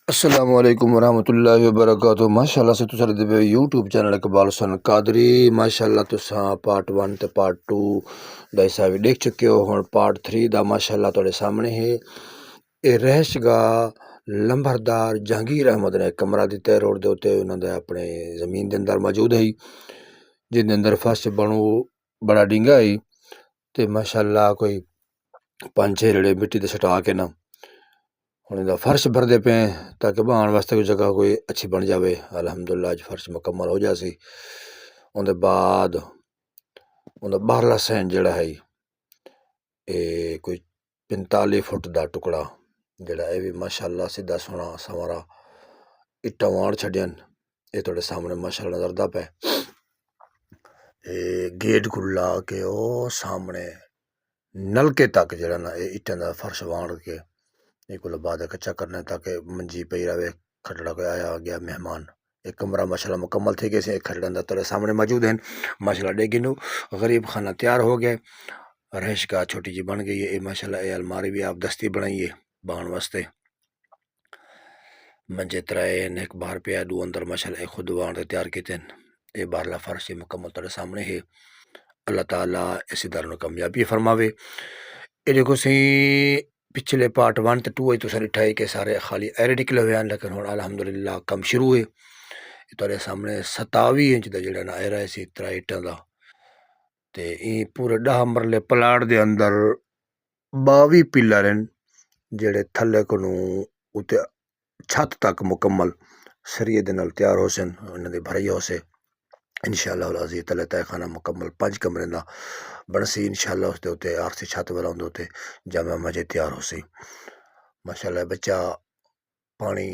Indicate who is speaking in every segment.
Speaker 1: السلام علیکم ورحمۃ اللہ وبرکاتہ۔ ماشاء اللہ سے تسا دے یوٹیوب چینل اقبال حسن قادری ماشاء اللہ تسا پارٹ 1 تے پارٹ 2 دا حصہ بھی دیکھ چکے ہو۔ ہن پارٹ 3 دا ماشاء اللہ تھوڑے سامنے ہے۔ اے رہائش گاہ لمبردار جہانگیر احمد نے کمرہ دیتا ہے روڈ دے اوتے، انہاں دے اپنے زمین دے اندر موجود ہے جن دے اندر فرش بنو بڑا ڈینگا ہے تے ماشاء اللہ کوئی 5-6 ریڑے مٹی دے سٹا کے نا ہوں فرش بھردے پے تاکہ بہان واسطے کوئی جگہ کوئی اچھی بن جاوے۔ الحمدللہ اج فرش مکمل ہو جاسی۔ اندر بعد اندر باہرلا سین جڑا ہے اے کوئی 45 فٹ دا ٹکڑا جڑا اے بھی ماشاءاللہ سیدھا سونا سوارا اٹا وان چھڈین۔ اے تھوڑے سامنے ماشاءاللہ نظر دا پے اے گیٹ کھلا کے او سامنے نلکے تک جڑا نا اے اٹاں دا فرش وان کے ایک بعد کچا کرنا ہے تاکہ منجی پئی رہے کھٹڑا کوئی آیا گیا مہمان۔ ایک کمرہ ماشاءاللہ مکمل تھے گئے سے ایک کھٹڑا اندر تھوڑے سامنے موجود ہیں ماشاءاللہ۔ ڈیگنو غریب خانہ تیار ہو گئے، رہائش گاہ چھوٹی جی بن گئی ہے۔ اے ماشاءاللہ اے الماری بھی آپ دستی بنائی ہے بان واسطے۔ منجے ترائے ایک باہر پیا دو اندر ماشاءاللہ اے خود وان تیار کیتے ہیں۔ اے باہرلا فرش مکمل تھوڑے سامنے ہے۔ اللہ تعالیٰ اسی دار نو کامیابی فرماوے۔ اے دیکھو سی پچھلے پارٹ 1 تے 2 تو ساری ٹھائی کے سارے خالی ایرے نکلے ہوئے ہیں، لیکن ہن الحمدللہ کم شروع ہے۔ تھوڑے سامنے 27 انچ دا جڑا نا ایرا سی 3 اٹاں دا تے این پورے 10 مرلے پلاٹ دے اندر 22 پلر ہیں جڑے تھلے کنوں اتے چھت تک مکمل سریے دے نال تیار ہو سن، انہاں دی بھرائی ہو سے انشاءاللہ العزیز تلے تہ خانہ مکمل 5 کمرے دا بنسی انشاءاللہ۔ اس دے اوتے آرسی چھت والا اون دے اوتے جامع مسجد تیار ہو سی ماشاءاللہ۔ بچہ پانی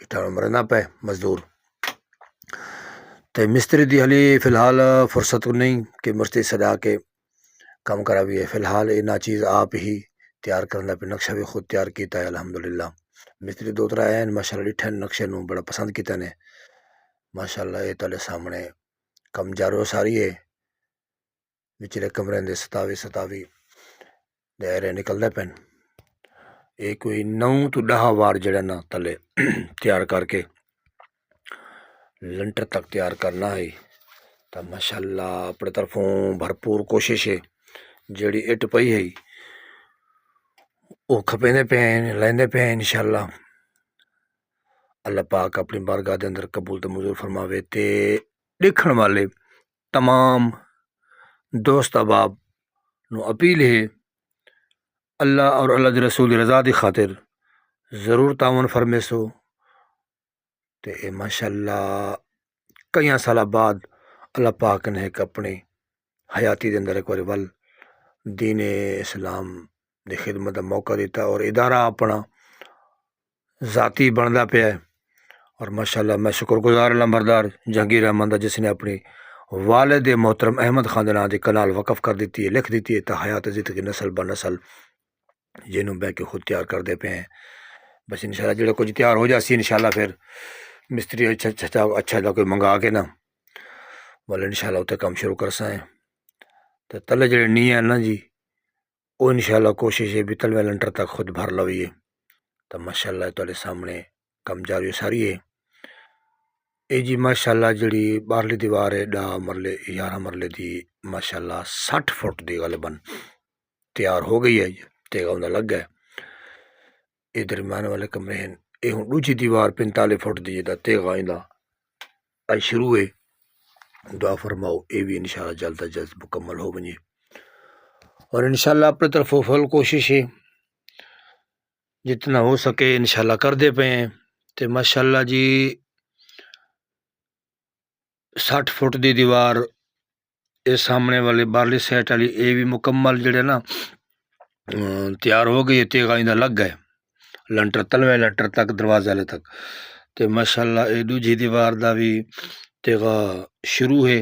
Speaker 1: اٹھانا مرنا پے مزدور تے مستری دی حلی فی الحال فرصت نہیں کہ مستری صدا کے کام کرا بھی ہے۔ فی الحال اینا چیز آپ ہی تیار کرنا پہ نقشہ بھی خود تیار کیتا ہے الحمدللہ۔ مستری 2-3 آئے ہیں ماشاءاللہ ڈٹھن نقشے نو بڑا پسند کیتا نے ماشاءاللہ۔ یہ تلے سامنے کم جارو ساری ہے وچلے کمرے دے 27 دائرے نکل دے پین۔ یہ کوئی 9 تو 10 وار جڑا نا تلے تیار کر کے لنٹر تک تیار کرنا ہے تو ماشاءاللہ اپنے طرفوں بھرپور کوشش ہے۔ جڑی اٹ پئی ہے وہ کھپیندے پے ہیں لیندے پے ہیں انشاءاللہ۔ اللہ پاک اپنی بارگاہ دے اندر قبول تے منظور فرماوے تے دیکھن والے تمام دوست احباب نو اپیل ہے اللہ اور اللہ دے رسول دی رضا دی خاطر ضرور تعاون فرمے سو تے ماشاءاللہ کئی سال بعد اللہ پاک نے ایک اپنی حیاتی دے اندر ایک بار ول دین اسلام دی خدمت دا موقع دیتا اور ادارہ اپنا ذاتی بندا پیا ہے۔ اور ماشاءاللہ میں شکر گزار لمبردار جہانگیر احمد دا جس نے اپنی والد محترم احمد خان دے نام دی کنال وقف کر دیتی ہے، لکھ دیتی ہے تا حیات زندگی نسل بہ نسل جنوں بہ کے خود تیار کر دے پے ہیں۔ بس انشاءاللہ جڑا کچھ تیار ہو جاسی انشاءاللہ پھر مستری اچھا دا کوئی منگا کے نا بولے انشاءاللہ اتنے کام شروع کر سائیں تو تلے جڑے نہیں ہیں نا جی وہ انشاءاللہ کوشش ہے بھی تلوے لنٹر تک خود بھر لویے تو ماشاءاللہ تھوڑے سامنے کم جاری ساری ہے۔ اے جی ماشاءاللہ جڑی باہرلی دیوار ہے 10 مرلے 11 مرلے دی ماشاءاللہ 60 فٹ دی غالباً تیار ہو گئی ہے تیگا اندر لگ گئے۔ اے درمیان والے کمرے ہیں اے ہوں دوجی دیوار 45 فٹ دی جدا تیگا ایندا اج شروع ہے۔ دعا فرماؤ اے بھی انشاءاللہ جلد از جلد مکمل ہو بنی اور انشاءاللہ اپنے طرف فل کوشش ہے جتنا ہو سکے انشاءاللہ کر دے پے ہیں تے ماشاءاللہ جی 60 فٹ دی دیوار اے سامنے والے باہرلی سائٹ والی اے بھی مکمل جڑے نا تیار ہو گئی ہے تیگا ایندا لگ گئے لنٹر تلوے لنٹر تک دروازے والے تک تے ماشاءاللہ اے دوجی دیوار دا بھی تیگا شروع ہے۔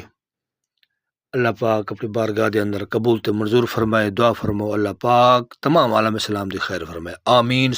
Speaker 1: اللہ پاک اپنی بارگاہ دے اندر قبول تے منظور فرمائے۔ دعا فرماؤ اللہ پاک تمام عالم اسلام دی خیر فرمائے آمین۔